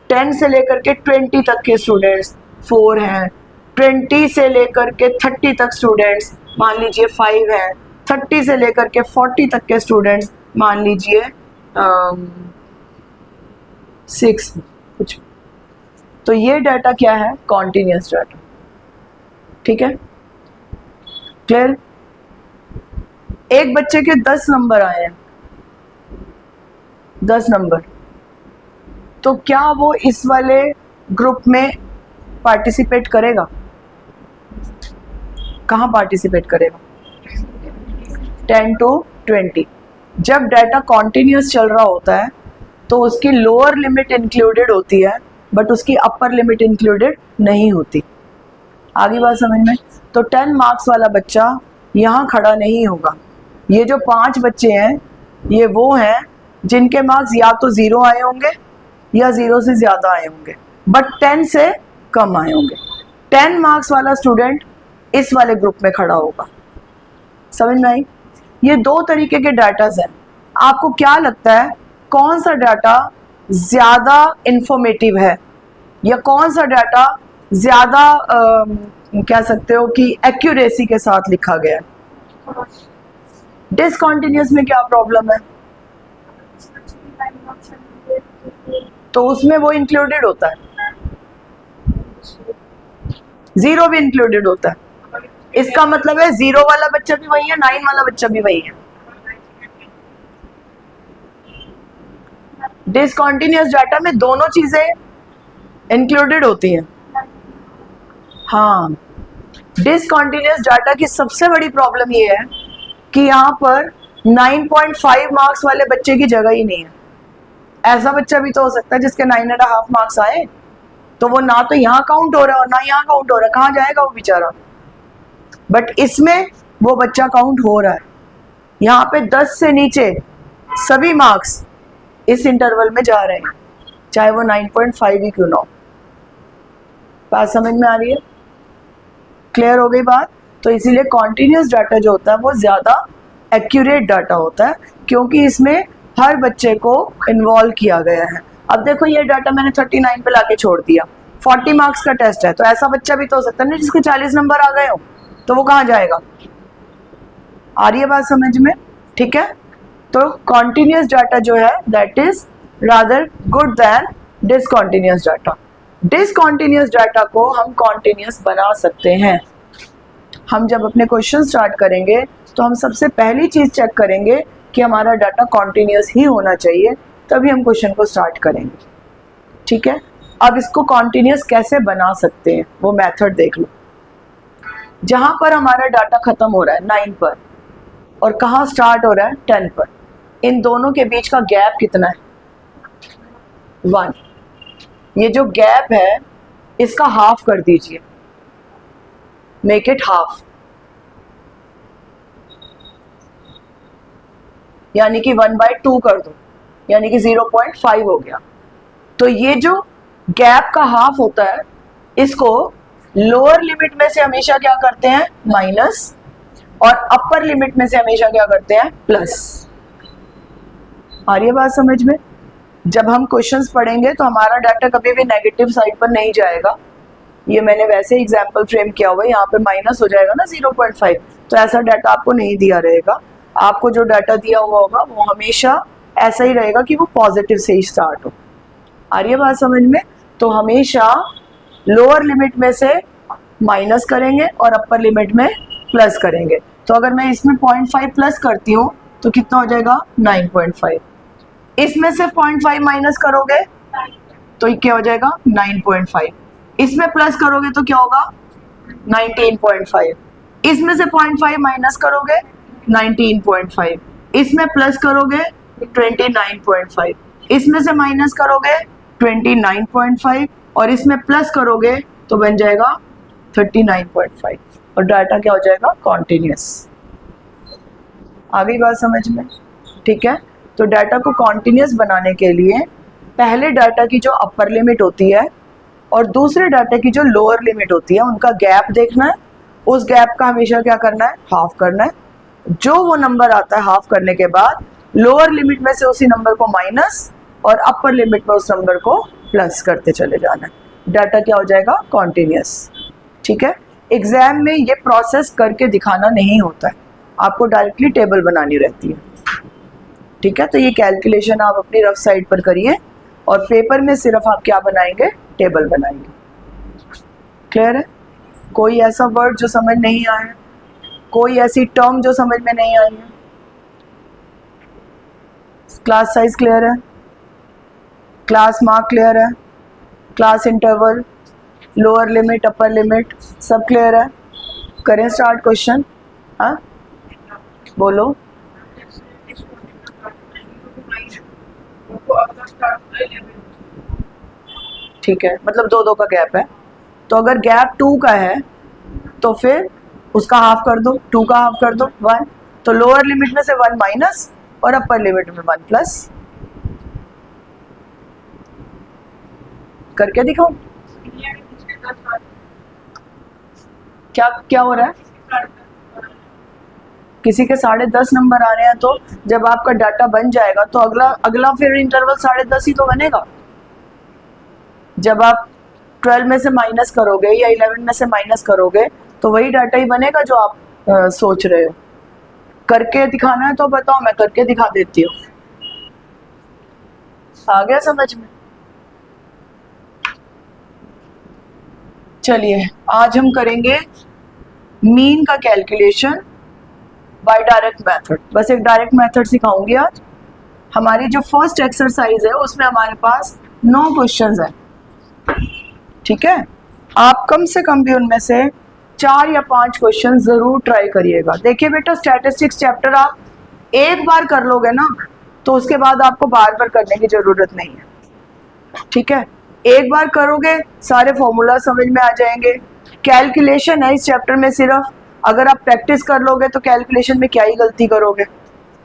10 से लेकर के 20 तक के स्टूडेंट्स 4 हैं। 20 से लेकर के 30 तक स्टूडेंट्स मान लीजिए 5 हैं। 30 से लेकर के 40 तक के स्टूडेंट्स मान लीजिए 6 कुछ। तो ये डाटा क्या है, कॉन्टिन्यूस डाटा, ठीक है, क्लियर। एक बच्चे के 10 नंबर आए हैं, 10 नंबर, तो क्या वो इस वाले ग्रुप में पार्टिसिपेट करेगा, कहाँ पार्टिसिपेट करेगा, 10 to 20। जब डाटा कॉन्टिन्यूस चल रहा होता है तो उसकी लोअर लिमिट इंक्लूडेड होती है, बट उसकी अपर लिमिट इंक्लूडेड नहीं होती। आगे बात समझ में। तो 10 मार्क्स वाला बच्चा यहाँ खड़ा नहीं होगा। ये जो 5 बच्चे हैं, ये वो हैं जिनके मार्क्स या तो 0 आए होंगे या 0 से ज़्यादा आए होंगे, बट 10 से कम आए होंगे। 10 मार्क्स वाला स्टूडेंट इस वाले ग्रुप में खड़ा होगा। समझ में आई। ये 2 तरीके के डाटाज हैं। आपको क्या लगता है कौन सा डाटा ज़्यादा इंफॉर्मेटिव है, या कौन सा डाटा ज़्यादा कह सकते हो कि एक्यूरेसी के साथ लिखा गया है। डिसकॉन्टिन्यूस में क्या प्रॉब्लम है, तो उसमें वो इंक्लूडेड होता है, 0 भी इंक्लूडेड होता है। इसका मतलब है 0 वाला बच्चा भी वही है, 9 वाला बच्चा भी वही है। डिसकॉन्टिन्यूस डाटा में दोनों चीजें इंक्लूडेड होती हैं। हाँ, डिसकॉन्टिन्यूस डाटा की सबसे बड़ी प्रॉब्लम ये है कि यहाँ पर 9.5 मार्क्स वाले बच्चे की जगह ही नहीं है। ऐसा बच्चा भी तो हो सकता है जिसके 9.5 मार्क्स आए, तो वो ना तो यहाँ काउंट हो रहा है और ना यहाँ काउंट हो रहा है, कहाँ जाएगा वो बेचारा। बट इसमें वो बच्चा काउंट हो रहा है। यहाँ पे 10 से नीचे सभी मार्क्स इस इंटरवल में जा रहे हैं, चाहे वो 9.5 ही क्यों ना हो। बात समझ में आ रही है, क्लियर हो गई बात। तो इसीलिए कॉन्टिन्यूस डाटा जो होता है वो ज़्यादा एक्यूरेट डाटा होता है, क्योंकि इसमें हर बच्चे को इन्वॉल्व किया गया है। अब देखो ये डाटा मैंने 39 पे लाके छोड़ दिया, 40 मार्क्स का टेस्ट है, तो ऐसा बच्चा भी तो हो सकता है ना जिसके 40 नंबर आ गए हो, तो वो कहाँ जाएगा। आ रही है बात समझ में? ठीक है, तो कॉन्टिन्यूस डाटा जो है that is rather good than discontinuous data. Discontinuous data को हम कॉन्टिन्यूस बना सकते हैं। हम जब अपने क्वेश्चन स्टार्ट करेंगे तो हम सबसे पहली चीज चेक करेंगे कि हमारा डाटा कॉन्टिन्यूस ही होना चाहिए, तभी हम क्वेश्चन को स्टार्ट करेंगे। ठीक है, अब इसको कॉन्टिन्यूस कैसे बना सकते हैं वो मेथड देख लो। जहां पर हमारा डाटा खत्म हो रहा है 9 पर और कहाँ स्टार्ट हो रहा है 10 पर, इन दोनों के बीच का गैप कितना है? 1। ये जो गैप है इसका हाफ कर दीजिए, मेक इट हाफ, यानी कि 1/2 कर दो, यानी कि 0.5 हो गया। तो ये जो गैप का हाफ होता है इसको लोअर लिमिट में से हमेशा क्या करते हैं? माइनस, और अपर लिमिट में से हमेशा क्या करते हैं? प्लस। आ रही है बात समझ में? जब हम क्वेश्चंस पढ़ेंगे तो हमारा डाटा कभी भी नेगेटिव साइड पर नहीं जाएगा। ये मैंने वैसे एग्जांपल फ्रेम किया हुआ है, यहाँ पे माइनस हो जाएगा ना 0.5, तो ऐसा डाटा आपको नहीं दिया रहेगा। आपको जो डाटा दिया हुआ होगा वो हमेशा ऐसा ही रहेगा कि वो पॉजिटिव से ही स्टार्ट हो। आ रही है बात समझ में? तो हमेशा लोअर लिमिट में से माइनस करेंगे और अपर लिमिट में प्लस करेंगे। तो अगर मैं इसमें 0.5 प्लस करती हूँ तो कितना हो जाएगा? 9.5। इसमें से 0.5 माइनस करोगे तो ये क्या हो जाएगा? 9.5। इसमें प्लस करोगे तो क्या होगा? 19.5। इसमें से 0.5 माइनस करोगे 19.5। इसमें प्लस करोगे 29.5। इसमें से माइनस करोगे 29.5 और इसमें प्लस करोगे तो बन जाएगा 39.5 और डाटा क्या हो जाएगा? कॉन्टिन्यूस। आ गई बात समझ में? ठीक है, तो डाटा को कॉन्टिन्यूस बनाने के लिए पहले डाटा की जो अपर लिमिट होती है और दूसरे डाटा की जो लोअर लिमिट होती है उनका गैप देखना है। उस गैप का हमेशा क्या करना है? हाफ करना है। जो वो नंबर आता है हाफ करने के बाद लोअर लिमिट में से उसी नंबर को माइनस और अपर लिमिट में उस नंबर को प्लस करते चले जाना है। डाटा क्या हो जाएगा? कॉन्टिन्यूस। ठीक है, एग्जाम में ये प्रोसेस करके दिखाना नहीं होता है, आपको डायरेक्टली टेबल बनानी रहती है। ठीक है, तो ये कैलकुलेशन आप अपनी रफ साइड पर करिए और पेपर में सिर्फ आप क्या बनाएंगे? टेबल बनाएंगे। क्लियर है? कोई ऐसा वर्ड जो समझ नहीं आया, कोई ऐसी टर्म जो समझ में नहीं आई है? क्लास साइज क्लियर है? क्लास मार्क क्लियर है? Class interval, lower limit, upper limit सब क्लियर है? करें स्टार्ट क्वेश्चन। हाँ बोलो। ठीक है, मतलब 2-2 का गैप है। तो अगर गैप 2 का है तो फिर उसका हाफ कर दो, 2 का हाफ कर दो 1। तो लोअर लिमिट में से 1 माइनस और अपर लिमिट में 1 प्लस। करके दिखाओ क्या क्या हो रहा है? किसी के 10.5 नंबर आ रहे हैं, तो जब आपका डाटा बन जाएगा तो अगला फिर इंटरवल 10.5 ही तो बनेगा। जब आप 12 में से माइनस करोगे या 11 में से माइनस करोगे तो वही डाटा ही बनेगा जो आप सोच रहे हो। करके दिखाना है तो बताओ, मैं करके दिखा देती हूँ। आ गया समझ में? चलिए आज हम करेंगे मीन का कैलकुलेशन बाय डायरेक्ट मेथड। बस एक डायरेक्ट मेथड सिखाऊंगी आज। हमारी जो फर्स्ट एक्सरसाइज है उसमें हमारे पास 9 क्वेश्चंस हैं। ठीक है, आप कम से कम भी उनमें से 4 या 5 क्वेश्चन जरूर ट्राई करिएगा। देखिए बेटा, स्टैटिस्टिक्स चैप्टर आप एक बार कर लोगे ना तो उसके बाद आपको बार बार करने की जरूरत नहीं है। ठीक है, एक बार करोगे सारे फॉर्मूला समझ में आ जाएंगे। कैलकुलेशन है इस चैप्टर में सिर्फ, अगर आप प्रैक्टिस कर लोगे तो कैलकुलेशन में क्या ही गलती करोगे।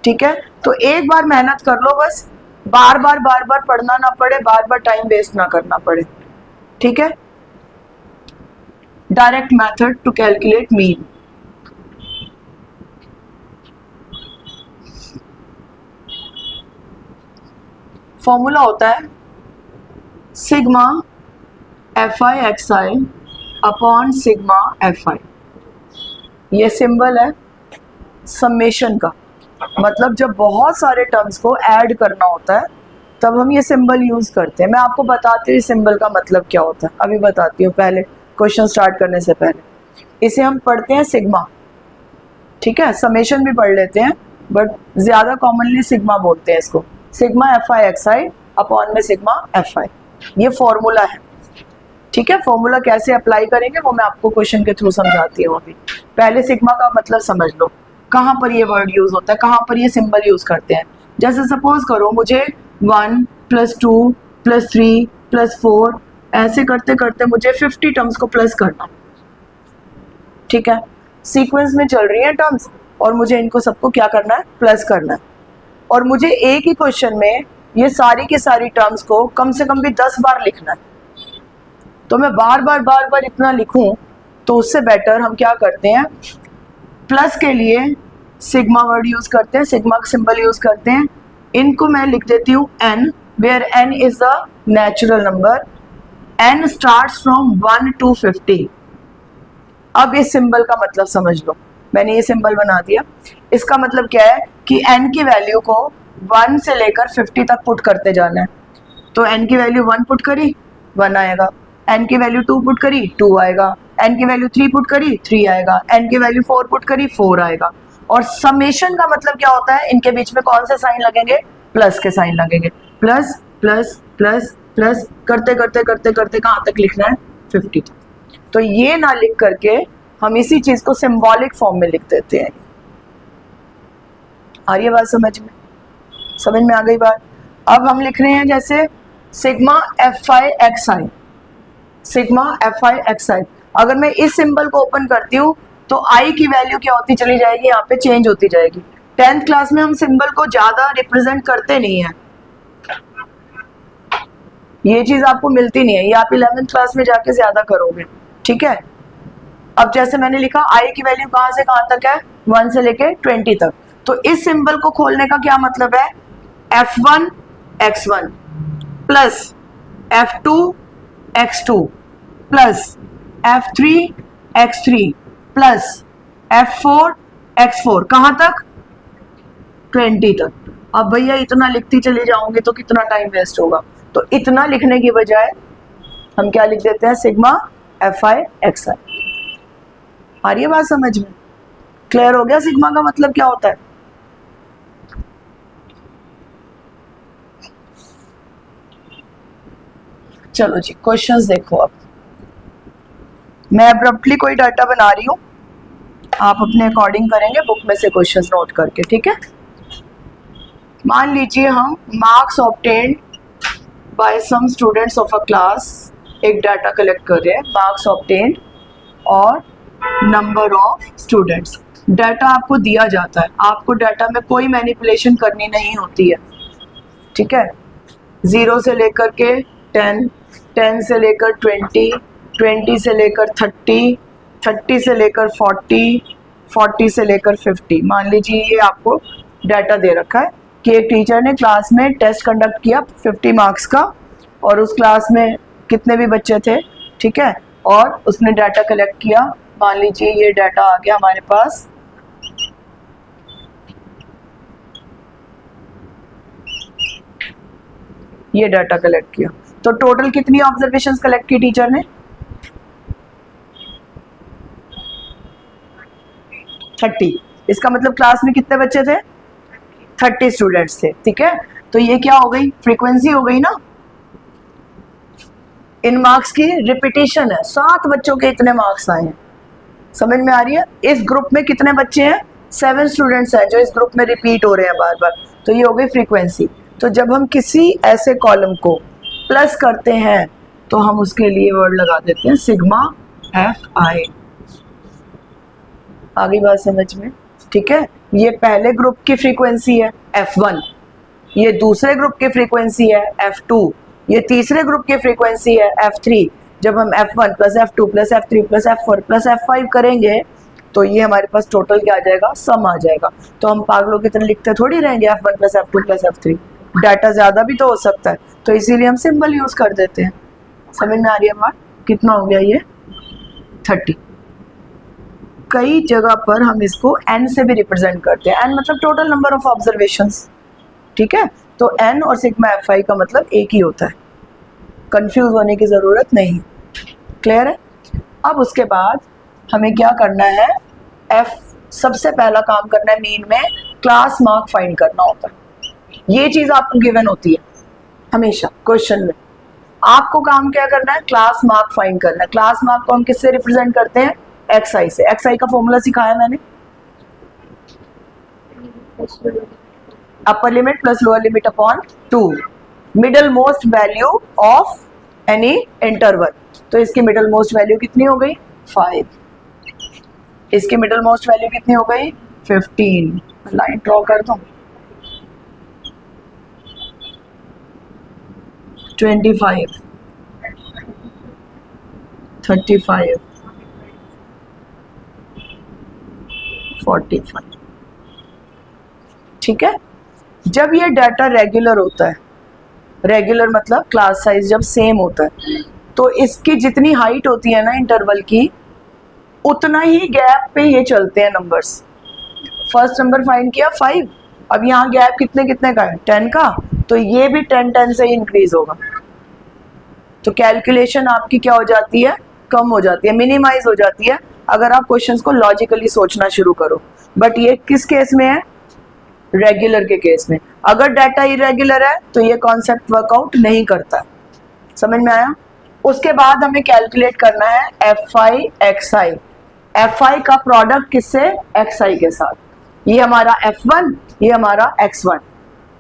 ठीक है, तो एक बार मेहनत कर लो, बस बार बार पढ़ना ना पड़े, बार बार टाइम वेस्ट ना करना पड़े। ठीक है, direct method to calculate mean. Formula होता है sigma FI/XI upon sigma FI। ये सिंबल है समेशन का, मतलब जब बहुत सारे टर्म्स को ऐड करना होता है तब हम ये सिंबल यूज करते हैं। मैं आपको बताती हूँ सिंबल का मतलब क्या होता है, अभी बताती हूँ, पहले क्वेश्चन स्टार्ट करने से पहले। इसे हम पढ़ते हैं सिग्मा, ठीक है, समेशन भी पढ़ लेते हैं बट ज्यादा कॉमनली सिग्मा बोलते हैं इसको। Sigma F I X I upon में सिग्मा एफ आई, ये फॉर्मूला है, ठीक है। फॉर्मूला कैसे अप्लाई करेंगे वो मैं आपको क्वेश्चन के थ्रू समझाती हूँ। अभी पहले सिग्मा का मतलब समझ लो, कहाँ पर ये वर्ड यूज होता है, कहाँ पर ये सिंबल यूज करते हैं। जैसे सपोज करो मुझे 1 + 2 + 3 + 4 ऐसे करते करते मुझे 50 टर्म्स को प्लस करना, ठीक है। सीक्वेंस में चल रही है टर्म्स और मुझे इनको सबको क्या करना है, प्लस करना है। और मुझे एक ही क्वेश्चन में ये सारी की सारी टर्म्स को कम से कम भी 10 बार लिखना है। तो मैं बार बार इतना लिखूं तो उससे बेटर हम क्या करते हैं, प्लस के लिए सिग्मा वर्ड यूज करते हैं, सिग्मा का सिंबल यूज करते हैं। इनको मैं लिख देती हूँ n, where n is the natural number, n starts from 1 to 50। अब इस सिंबल का मतलब समझ लो, मैंने ये सिंबल बना दिया। इसका मतलब क्या है कि n की वैल्यू को 1 से लेकर 50 तक पुट करते जाना है। तो n की वैल्यू 1 पुट करी 1 आएगा, n की वैल्यू 2 पुट करी 2 आएगा, n की वैल्यू 3 पुट करी 3 आएगा, n की वैल्यू 4 पुट करी 4 आएगा। और समेशन का मतलब क्या होता है, इनके बीच में कौन से साइन लगेंगे, प्लस के साइन लगेंगे। प्लस प्लस प्लस प्लस करते करते करते करते कहाँ तक लिखना है, 50 तक। तो ये ना लिख करके हम इसी चीज को सिंबॉलिक फॉर्म में लिख देते हैं। आ रही है बात समझ में, समझ में आ गई बात। अब हम लिख रहे हैं जैसे sigma F I X I, sigma F I X I. अगर मैं इस सिंबल को ओपन करती हूँ तो आई की वैल्यू क्या होती चली जाएगी, यहाँ पे चेंज होती जाएगी। 10th क्लास में हम सिंबल को ज्यादा रिप्रेजेंट करते नहीं है, ये चीज आपको मिलती नहीं है, ये आप 11th क्लास में जाके ज्यादा करोगे, ठीक है। अब जैसे मैंने लिखा आई की वैल्यू कहाँ से कहाँ तक है, 1 से लेके 20 तक। तो इस सिंबल को खोलने का क्या मतलब है, F1 X1 plus F2 X2 plus F3 X3 plus F4 X4, कहाँ तक, 20 तक। अब भैया इतना लिखती चली जाऊंगी तो कितना टाइम वेस्ट होगा, तो इतना लिखने की बजाय हम क्या लिख देते हैं, सिग्मा एफ आई एक्स आई। आ रही है बात समझ में, क्लियर हो गया सिग्मा का मतलब क्या होता है। चलो जी क्वेश्चंस देखो। अब मैं अब्रप्टली कोई डाटा बना रही हूँ, आप अपने अकॉर्डिंग करेंगे बुक में से क्वेश्चंस नोट करके, ठीक है। मान लीजिए हम marks obtained by some students of a class, एक डाटा कलेक्ट कर रहे हैं, मार्क्स ऑब्टेन्ड और नंबर ऑफ स्टूडेंट्स। डाटा आपको दिया जाता है, आपको डाटा में कोई मैनिपुलेशन करनी नहीं होती है, ठीक है। 0 से लेकर के 10, 10 से लेकर 20, 20 से लेकर 30, 30 से लेकर 40, 40 से लेकर 50। मान लीजिए ये आपको डाटा दे रखा है कि एक टीचर ने क्लास में टेस्ट कंडक्ट किया 50 मार्क्स का, और उस क्लास में कितने भी बच्चे थे, ठीक है, और उसने डाटा कलेक्ट किया। मान लीजिए ये डाटा आ गया हमारे पास, ये डाटा कलेक्ट किया। तो टोटल कितनी ऑब्जर्वेशंस कलेक्ट की टीचर ने, 30। इसका मतलब क्लास में कितने बच्चे थे, 30 स्टूडेंट्स थे, ठीक है। तो ये क्या हो गई, फ्रीक्वेंसी हो गई ना। इन मार्क्स की रिपीटेशन है, 7 बच्चों के इतने मार्क्स आए हैं, समझ में आ रही है। इस ग्रुप में कितने बच्चे हैं, 7 स्टूडेंट्स हैं जो इस ग्रुप में रिपीट हो रहे हैं बार बार, तो ये हो गई फ्रीक्वेंसी। तो जब हम किसी ऐसे कॉलम को प्लस करते हैं तो हम उसके लिए वर्ड लगा देते हैं सिग्मा एफ आई। आगे बात समझ में, ठीक है। ये पहले ग्रुप की फ्रीक्वेंसी है F1, ये दूसरे ग्रुप की फ्रीक्वेंसी है F2, ये तीसरे ग्रुप की फ्रीक्वेंसी है F3। जब हम F1 plus F2 plus F3 plus F4 plus F5 करेंगे तो ये हमारे पास टोटल क्या आ जाएगा, सम आ जाएगा। तो हम पागलों की तरह लिखते थोड़ी रहेंगे F1 plus F2 plus F3, data ज्यादा भी तो हो सकता है, तो इसीलिए हम सिंबल यूज कर देते हैं। समझ में आ रही है बात, कितना हो गया ये, 30। कई जगह पर हम इसको n से भी रिप्रेजेंट करते हैं। n मतलब टोटल नंबर ऑफ ऑब्जर्वेशंस, ठीक है। तो n और सिग्मा fi का मतलब एक ही होता है, कंफ्यूज होने की ज़रूरत नहीं। क्लियर है। अब उसके बाद हमें क्या करना है, सबसे पहला काम करना है मीन में, क्लास मार्क फाइंड करना होता है। ये चीज़ आपको गिवन होती है हमेशा क्वेश्चन में। आपको काम क्या करना है, क्लास मार्क फाइंड करना है। क्लास मार्क को हम किससे रिप्रेजेंट करते हैं, xi से। xi का फॉर्मूला सिखाया मैंने, upper limit plus lower limit upon 2, middle most value of any interval. तो इसकी मिडल मोस्ट वैल्यू कितनी हो गई, 5। इसकी मिडल मोस्ट वैल्यू कितनी हो गई, 15। लाइन ड्रॉ कर दूं, 25, 35, 45। ठीक है। जब ये डाटा रेगुलर होता है, रेगुलर मतलब क्लास साइज जब सेम होता है, तो इसकी जितनी हाइट होती है ना इंटरवल की, उतना ही गैप पे ये चलते हैं नंबर्स। फर्स्ट नंबर फाइंड किया 5, अब यहाँ गैप कितने कितने का है, 10 का, तो ये भी 10 से ही इंक्रीज होगा। तो कैलकुलेशन आपकी क्या हो जाती है, कम हो जाती है, मिनिमाइज हो जाती है, अगर आप क्वेश्चंस को लॉजिकली सोचना शुरू करो। बट ये किस केस में है, रेगुलर के केस में। अगर डाटा इरेगुलर है तो ये कॉन्सेप्ट वर्कआउट नहीं करता है। समझ में आया। उसके बाद हमें कैलकुलेट करना है fi xi। fi का प्रोडक्ट किससे, xi के साथ। ये हमारा f1, ये हमारा x1।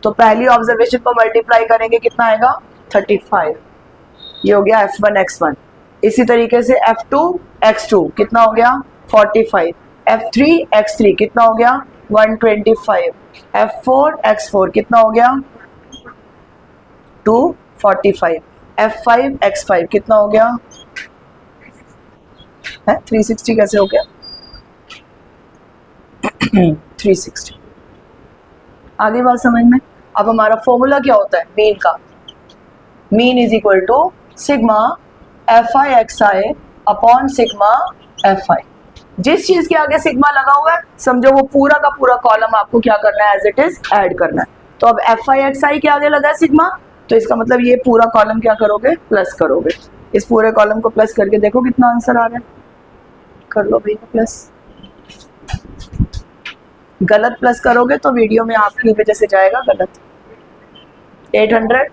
तो पहली ऑब्जर्वेशन को मल्टीप्लाई करेंगे, कितना आएगा, 35। ये हो गया f1 x1। इसी तरीके से f2 x2 कितना हो गया, 45। f3 x3 कितना हो गया, 125। f4 x4 कितना हो गया, 245। f5 x5 कितना हो गया है, 360 कैसे हो गया 360। आगे बात समझ में। अब हमारा फॉर्मूला क्या होता है मीन का, mean is equal to sigma fi xi upon sigma fi। जिस चीज के आगे सिग्मा लगा हुआ है, समझो वो पूरा का पूरा कॉलम आपको क्या करना है, एज इट इज ऐड करना है। तो अब fi xi के आगे लगा है सिग्मा, तो इसका मतलब ये पूरा कॉलम क्या करोगे, प्लस करोगे। इस पूरे कॉलम को प्लस करके देखो कितना आंसर आ रहा है, कर लो भैया प्लस। गलत प्लस करोगे तो वीडियो में आपकी वजह से जाएगा गलत। 800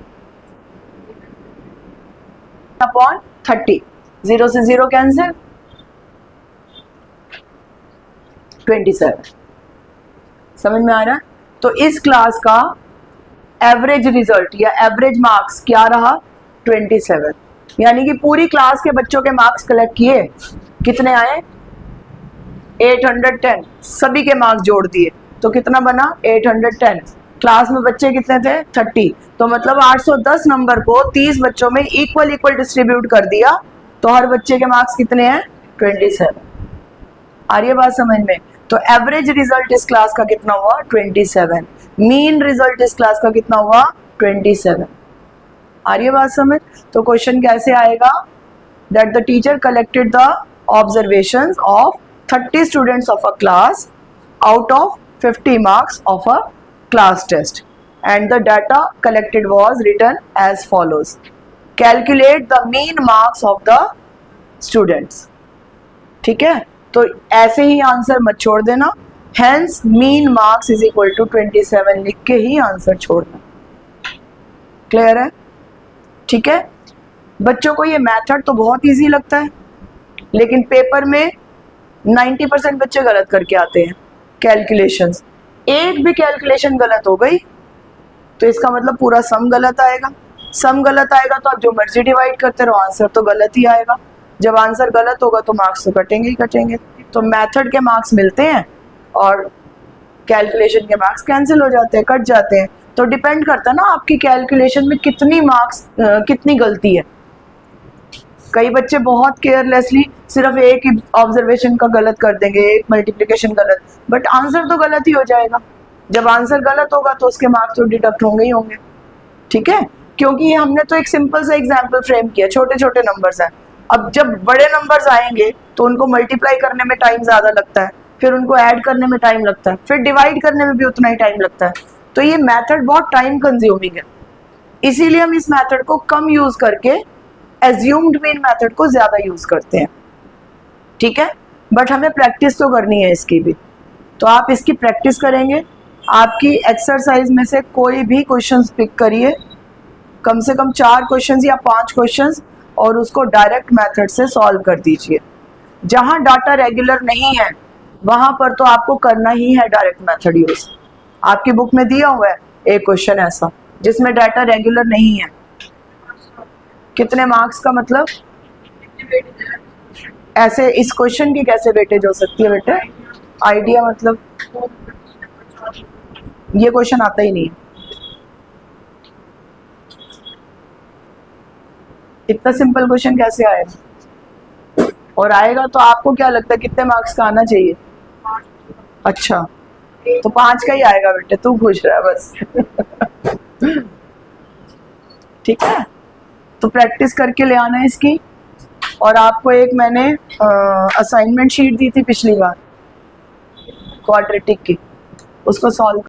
अपॉन 30, 0 से 0 कैंसिल, 27। समझ में आ रहा है। तो इस क्लास का एवरेज रिजल्ट या एवरेज मार्क्स क्या रहा, 27। यानी कि पूरी क्लास के बच्चों के मार्क्स कलेक्ट किए, कितने आए, 810। सभी के मार्क्स जोड़ दिए तो कितना बना, 810। क्लास में बच्चे कितने थे, 30। तो मतलब 810 नंबर को 30 बच्चों में इक्वल डिस्ट्रीब्यूट कर दिया, तो हर बच्चे के मार्क्स कितने हैं, 27। आ रही है बात समझ में। तो एवरेज रिजल्ट इस क्लास का कितना हुआ, 27। मीन रिजल्ट इस क्लास का कितना हुआ, 27। आ रही है बात समझ। तो क्वेश्चन कैसे आएगा, that the teacher collected the observations of 30 students of a class out of 50 marks of a class test and the data collected was written as follows. Calculate the mean marks of the students. ठीक है, तो ऐसे ही answer मत छोड़ देना। Hence mean marks is equal to 27 लिख के ही answer छोड़ना। क्लियर है। ठीक है, बच्चों को ये मेथड तो बहुत इजी लगता है, लेकिन पेपर में 90% बच्चे गलत करके आते हैं कैलकुलेशंस। एक भी कैलकुलेशन गलत हो गई तो इसका मतलब पूरा सम गलत आएगा। सम गलत आएगा तो आप जो मर्जी डिवाइड करते रहो, आंसर तो गलत ही आएगा। जब आंसर गलत होगा तो मार्क्स तो कटेंगे ही कटेंगे। तो मेथड के मार्क्स मिलते हैं और कैलकुलेशन के मार्क्स कैंसिल हो जाते हैं, कट जाते हैं। तो डिपेंड करता है ना आपकी कैलकुलेशन में कितनी मार्क्स कितनी गलती है। कई बच्चे बहुत केयरलेसली सिर्फ एक ही ऑब्जर्वेशन का गलत कर देंगे, एक मल्टीप्लिकेशन गलत, बट आंसर तो गलत ही हो जाएगा। जब आंसर गलत होगा तो उसके मार्क्स तो डिडक्ट होंगे ही होंगे। ठीक है, क्योंकि ये हमने तो एक सिंपल सा एग्जांपल फ्रेम किया, छोटे छोटे नंबर्स हैं। अब जब बड़े नंबर्स आएंगे तो उनको मल्टीप्लाई करने में टाइम ज़्यादा लगता है, फिर उनको ऐड करने में टाइम लगता है, फिर डिवाइड करने में भी उतना ही टाइम लगता है। तो ये मेथड बहुत टाइम कंज्यूमिंग है, इसीलिए हम इस मेथड को कम यूज़ करके एज्यूम्ड मीन मेथड को ज़्यादा यूज़ करते हैं, ठीक है। बट हमें प्रैक्टिस तो करनी है इसकी भी, तो आप इसकी प्रैक्टिस करेंगे। आपकी एक्सरसाइज में से कोई भी क्वेश्चंस पिक करिए, कम से कम 4 क्वेश्चंस या 5 क्वेश्चंस, और उसको डायरेक्ट मेथड से सॉल्व कर दीजिए। जहां डाटा रेगुलर नहीं है वहां पर तो आपको करना ही है डायरेक्ट मेथड यूज। आपकी बुक में दिया हुआ है एक क्वेश्चन ऐसा जिसमें डाटा रेगुलर नहीं है। कितने मार्क्स का मतलब? ऐसे इस क्वेश्चन की कैसे वेटेज हो सकती है बेटे? आइडिया मतलब ये क्वेश्चन आता ही नहीं है, इतना सिंपल क्वेश्चन कैसे आएगा? और आएगा तो आपको क्या लगता है कितने मार्क्स का आना चाहिए? अच्छा, तो 5 का ही आएगा बेटे, तू खुश रहा बस। ठीक है, तो प्रैक्टिस करके ले आना है इसकी। और आपको एक मैंने असाइनमेंट शीट दी थी पिछली बार क्वाड्रेटिक की, उसको सॉल्व